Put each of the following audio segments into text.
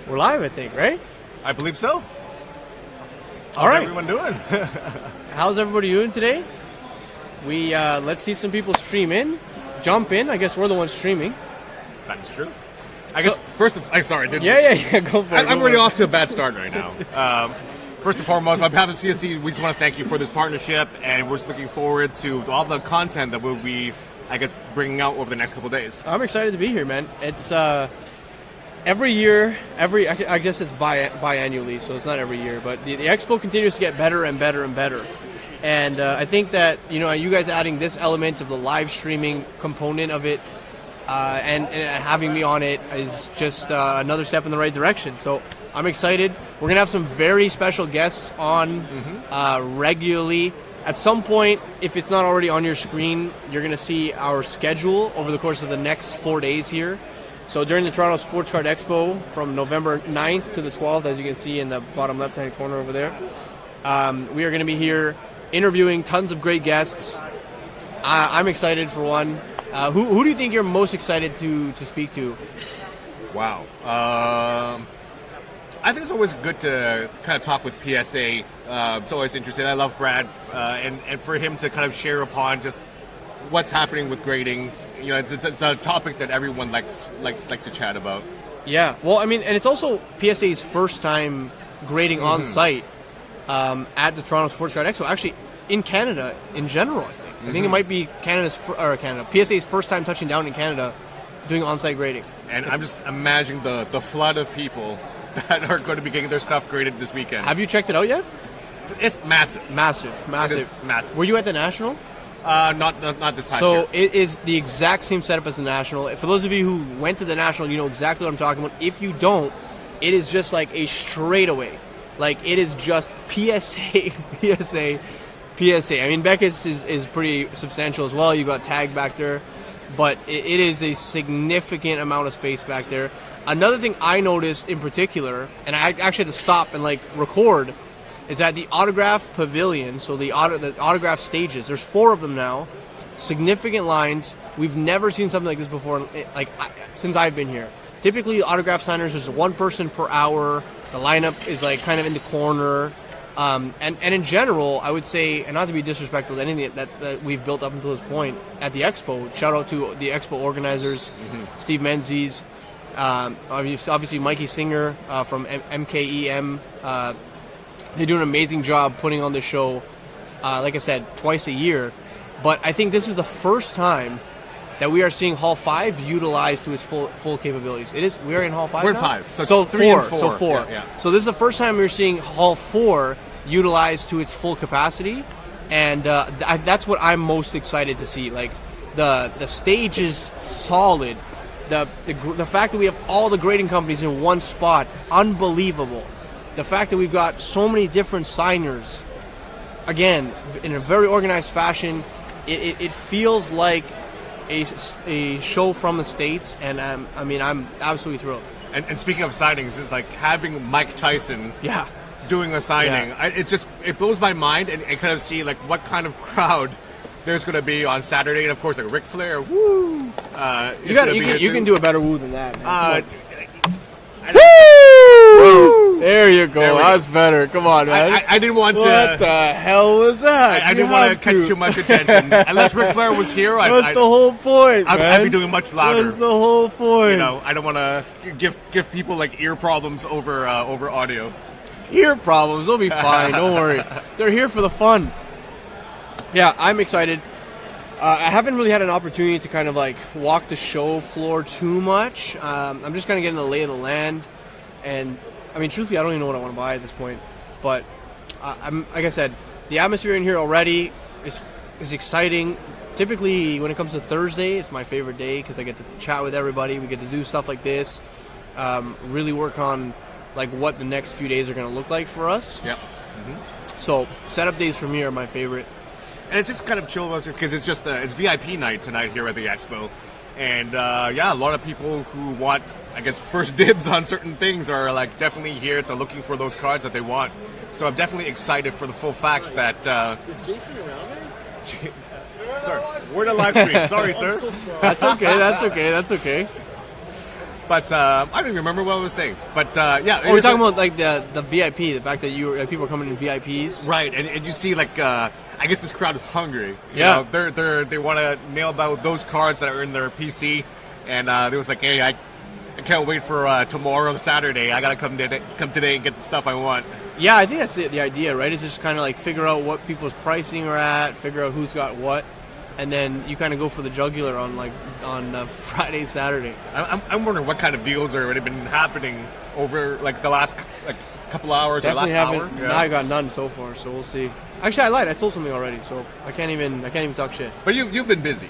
We're live, I think, right? I believe so. All right. How's everyone doing? How's everybody doing today? We let's see some people stream in, jump in. I guess we're the ones streaming. That's true. I guess I'm sorry. Yeah. Go for it. I'm already off to a bad start right now. First and foremost, on behalf of CSC, we just want to thank you for this partnership, and we're just looking forward to all the content that we'll be, I guess, bringing out over the next couple of days. I'm excited to be here, man. It's every year, I guess it's biannually, so it's not every year, but the expo continues to get better and better and better. And I think that, you guys adding this element of the live streaming component of it and having me on it is just another step in the right direction. So I'm excited. We're going to have some very special guests on regularly. At some point, if it's not already on your screen, you're going to see our schedule over the course of the next 4 days here. So during the Toronto Sport Card Expo from November 9th to the 12th, as you can see in the bottom left-hand corner over there, we are going to be here interviewing tons of great guests. I'm excited for one. Who do you think you're most excited to speak to? Wow. I think it's always good to kind of talk with PSA. It's always interesting. I love Brad, and for him to kind of share upon just what's happening with grading. It's a topic that everyone likes to chat about. Yeah. Well, I mean, and it's also PSA's first time grading on site at the Toronto Sports Card Expo. Actually, in Canada in general, I think. I think it might be PSA's first time touching down in Canada doing on-site grading. And I'm just imagining the flood of people that are going to be getting their stuff graded this weekend. Have you checked it out yet? It's massive. Massive. It is massive. Were you at the National? Not this past year. So it is the exact same setup as the National. For those of you who went to the National, you know exactly what I'm talking about. If you don't, it is just like a straightaway. Like, it is just PSA. I mean, Beckett's is pretty substantial as well. You got tag back there. But it is a significant amount of space back there. Another thing I noticed in particular, and I actually had to stop and record, is that the autograph pavilion, so the autograph stages, there's 4 of them now, significant lines. We've never seen something like this before, since I've been here. Typically, autograph signers, there's 1 person per hour. The lineup is kind of in the corner. And in general, I would say, and not to be disrespectful to anything that we've built up until this point at the Expo, shout out to the Expo organizers, Steve Menzies, obviously Mikey Singer from MKEM. They do an amazing job putting on the show, like I said, twice a year. But I think this is the first time that we are seeing Hall 5 utilized to its full capabilities. We are in Hall 5 We're now? in 5. So 3 and 4. So 4. Yeah. So this is the first time we're seeing Hall 4 utilized to its full capacity. And that's what I'm most excited to see. Like, the stage is solid. The fact that we have all the grading companies in one spot, unbelievable. The fact that we've got so many different signers, again, in a very organized fashion, it feels like a show from the States, and I'm absolutely thrilled. And speaking of signings, it's like having Mike Tyson doing a signing. Yeah. It blows my mind, and kind of see what kind of crowd there's going to be on Saturday, and of course Ric Flair. Woo! You can do a better woo than that, man. Woo! There you go. That's better. Come on, man. I didn't want to. What the hell was that? I didn't want to catch too much attention. Unless Ric Flair was here, That's the whole point, man. I'd be doing much louder. That's the whole point. I don't want to give people ear problems over audio. Ear problems? They'll be fine. Don't worry. They're here for the fun. Yeah, I'm excited. I haven't really had an opportunity to kind of walk the show floor too much. I'm just kind of getting the lay of the land, and I mean, truthfully, I don't even know what I want to buy at this point. But I'm like I said, the atmosphere in here already is exciting. Typically, when it comes to Thursday, it's my favorite day because I get to chat with everybody. We get to do stuff like this, really work on what the next few days are going to look like for us. Yep. So setup days for me are my favorite. And it's just kind of chill because it's just it's VIP night tonight here at the Expo. And a lot of people who want, I guess, first dibs on certain things are definitely here to looking for those cards that they want. So I'm definitely excited for the full fact that... Is Jason around there? Sorry, we're in a live stream. Sorry, sir. That's okay. But I don't even remember what I was saying. But yeah, Oh, we're talking about like the VIP, the fact that people are coming in VIPs. right, and you see like I guess this crowd is hungry. Yeah. They want to nail down those cards that are in their PC, and they was like, hey, I can't wait for tomorrow, Saturday. I gotta come today and get the stuff I want. Yeah, I think that's the idea, right? Is just kind of like figure out what people's pricing are at, figure out who's got what, and then you kind of go for the jugular on Friday, Saturday. I'm wondering what kind of deals are already been happening over like the last couple hours Definitely or last hour. haven't. I got none so far, so we'll see. Actually, I lied. I sold something already, so I can't even talk shit. But you've been busy.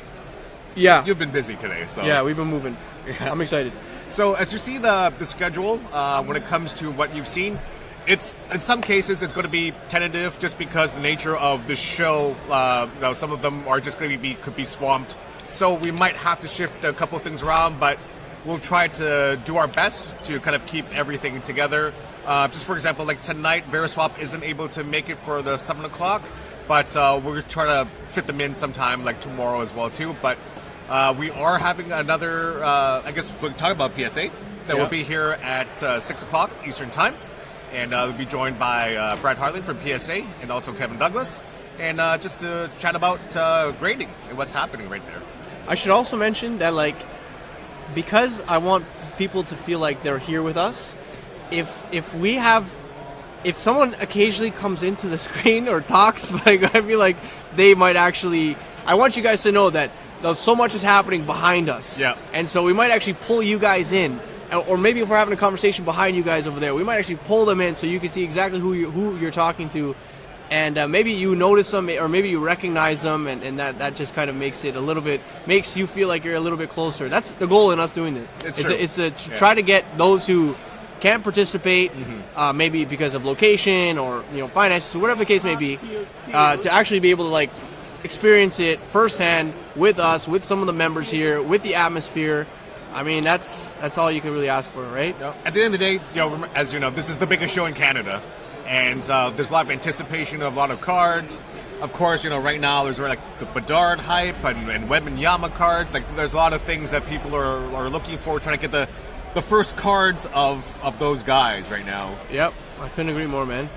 Yeah. You've been busy today. So Yeah, we've been moving. Yeah. I'm excited. So as you see the schedule, when it comes to what you've seen, it's in some cases it's going to be tentative just because the nature of the show. Some of them are just going to could be swamped. So we might have to shift a couple of things around, but we'll try to do our best to kind of keep everything together. Just for example, like tonight, Veriswap isn't able to make it for the 7 o'clock, but we're trying to fit them in sometime like tomorrow as well too. But we are having another, I guess we'll talk about PSA that will be here at 6 o'clock Eastern Time. And we'll be joined by Brad Harlan from PSA and also Kevin Douglas. And just to chat about grading and what's happening right there. I should also mention that, like, because I want people to feel like they're here with us, if someone occasionally comes into the screen or talks, like, I feel like they might actually, I want you guys to know that so much is happening behind us. Yeah. And so we might actually pull you guys in. Or maybe if we're having a conversation behind you guys over there, we might actually pull them in so you can see exactly who you're talking to. And maybe you notice them, or maybe you recognize them, and that just kind of makes you feel like you're a little bit closer. That's the goal in us doing it. It's to try to get those who can't participate, maybe because of location or finances or whatever the case may be, to actually be able to like experience it firsthand with us, with some of the members here, with the atmosphere. I mean, that's all you can really ask for, right? At the end of the day, as you know, this is the biggest show in Canada. And there's a lot of anticipation of a lot of cards. Of course, right now there's like the Bedard hype and Wembanyama cards. Like there's a lot of things that people are looking for, trying to get the first cards of those guys right now. Yep, I couldn't agree more, man.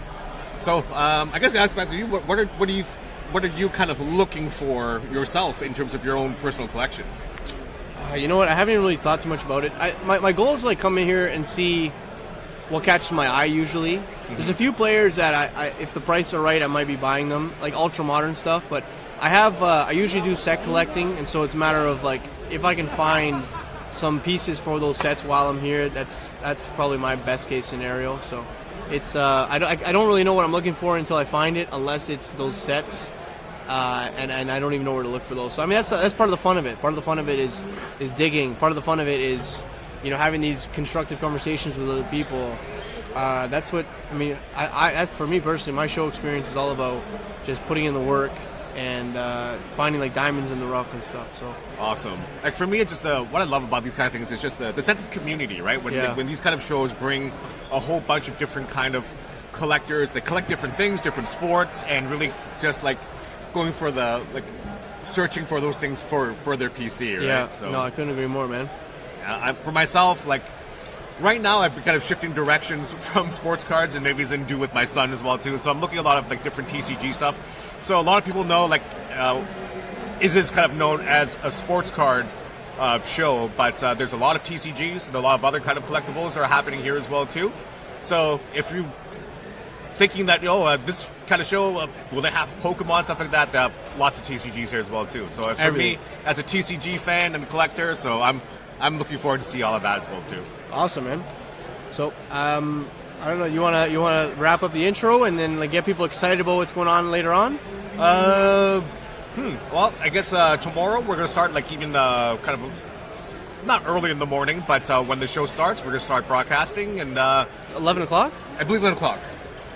So I guess I ask back to you. What are you kind of looking for yourself in terms of your own personal collection? You know what? I haven't really thought too much about it. My goal is to like come in here and see what catches my eye usually. There's a few players that I if the price are right, I might be buying them, like ultra modern stuff. But I usually do set collecting, and so it's a matter of like if I can find some pieces for those sets while I'm here. That's probably my best case scenario. So it's I don't really know what I'm looking for until I find it, unless it's those sets. And I don't even know where to look for those. So I mean that's part of the fun of it. Part of the fun of it is digging. Part of the fun of it is having these constructive conversations with other people. That's what I mean. As for me personally, my show experience is all about just putting in the work and finding like diamonds in the rough and stuff. So awesome. Like for me, it's just what I love about these kind of things is just the sense of community, right? When these kind of shows bring a whole bunch of different kind of collectors that collect different things, different sports, and really just like going for searching for those things for their PC, right? Yeah. So, no, I couldn't agree more, man. For myself, like right now, I've been kind of shifting directions from sports cards, and maybe it's in due with my son as well too. So I'm looking at a lot of like different TCG stuff. So a lot of people know is this kind of known as a sports card show, but there's a lot of TCGs and a lot of other kind of collectibles that are happening here as well too. So if you thinking that this kind of show will they have Pokemon, stuff like that, they have lots of TCGs here as well too. So for me as a TCG fan and collector, so I'm looking forward to see all of that as well too. Awesome, man. So I don't know, you wanna wrap up the intro and then like get people excited about what's going on later on? Well, I guess tomorrow we're gonna start like even kind of not early in the morning, but when the show starts, we're gonna start broadcasting and 11 o'clock? I believe 11 o'clock.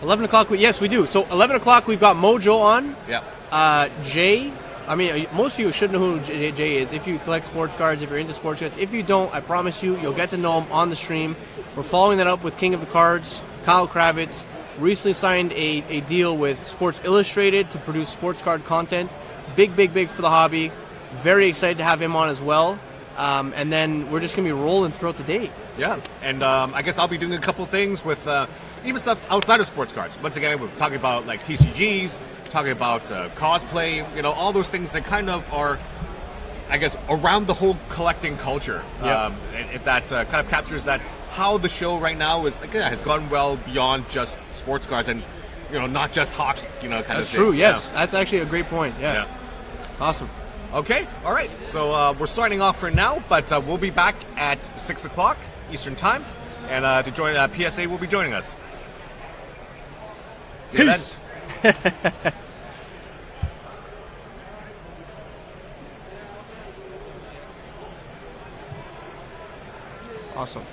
11 o'clock, yes, we do. So 11 o'clock, we've got Mojo on. Yeah. Jay, I mean, most of you should know who Jay is if you collect sports cards, if you're into sports cards. If you don't, I promise you'll get to know him on the stream. We're following that up with King of the Cards, Kyle Kravitz. Recently signed a deal with Sports Illustrated to produce sports card content. Big for the hobby. Very excited to have him on as well. and then we're just gonna be rolling throughout the day. Yeah, and I guess I'll be doing a couple things with even stuff outside of sports cards. Once again, we're talking about like TCGs, talking about cosplay, all those things that kind of are, I guess, around the whole collecting culture. Yeah. And that kind of captures that how the show right now is has gone well beyond just sports cards and not just hockey. Kind of thing. That's true. Yes, that's actually a great point. Yeah. Awesome. Okay, all right. So we're signing off for now, but we'll be back at 6 o'clock Eastern Time. And to join PSA will be joining us. See you Peace. then. Awesome.